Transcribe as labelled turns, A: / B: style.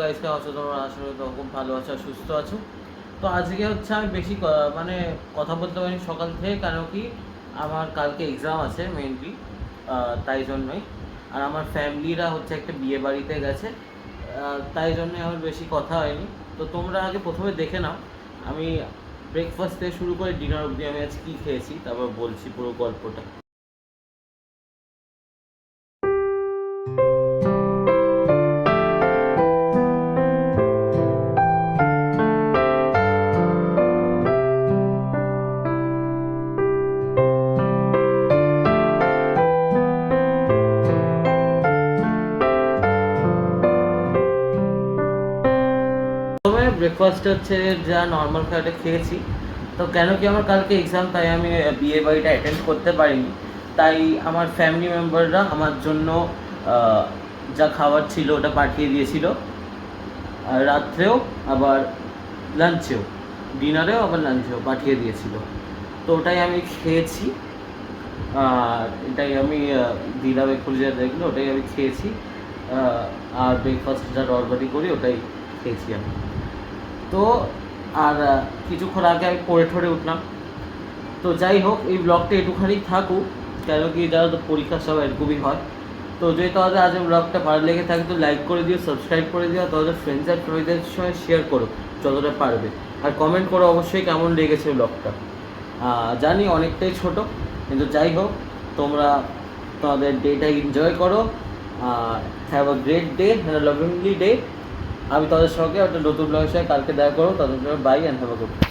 A: Guys, কে আছো তোমরা? আসলে তো খুব ভালো আছো আর সুস্থ আছো। তো আজকে হচ্ছে আমি বেশি মানে কথা বলতে পারিনি সকাল থেকে, কারণ কি আমার কালকে এক্সাম আছে মেইনলি, তাই জন্যই। আর আমার ফ্যামিলিরা হচ্ছে একটা বিয়ে বাড়িতে গেছে, তাই জন্যই আমার বেশি কথা হয়নি। তো তোমরা আগে প্রথমে দেখে নাও, আমি ব্রেকফাস্ট থেকে শুরু করে ডিনার অবধি আমি আজ কী খেয়েছি, তারপর বলছি পুরো গল্পটা। তবে ব্রেকফাস্ট হচ্ছে যা নর্মাল খাবারটা খেয়েছি। তো কেন কি আমার কালকে এক্সাম, তাই আমি বিয়ে বাড়িটা অ্যাটেন্ড করতে পারিনি। তাই আমার ফ্যামিলি মেম্বাররা আমার জন্য যা খাবার ছিল ওটা পাঠিয়ে দিয়েছিল, আর রাত্রেও আবার লাঞ্চেও, ডিনারেও আবার লাঞ্চেও পাঠিয়ে দিয়েছিল। তো ওটাই আমি খেয়েছি, আর এটাই আমি দিলাম একটু, যা দেখলো ওটাই আমি খেয়েছি। আর ব্রেকফাস্ট যা নর্মালি করি ওটাই খেয়েছি আমি। তো আর কিছুক্ষণ আগে আমি পড়ে ঠরে উঠলাম। তো যাই হোক, এই ব্লগটা একটুখানি থাকুক, কেন কি যারা তো পরীক্ষার সময় এরকমই হয়। তো যদি তোমাদের আজ ব্লগটা ভালো লেগে থাকে তো লাইক করে দিও, সাবস্ক্রাইব করে দিও, তোমাদের ফ্রেন্ডস অ্যান্ড ফ্যামিলিদের সঙ্গে শেয়ার করো যতটা পারবে। আর কমেন্ট করো অবশ্যই কেমন লেগেছে ব্লগটা। জানি অনেকটাই ছোট, কিন্তু যাই হোক, তোমরা তোমাদের ডেটা এনজয় করো আর have a great day, have a lovingly day. আমি তাদের সঙ্গে একটা নতুন ব্লগের সঙ্গে কালকে দেখা করো। তাদের সঙ্গে bye and have a good day.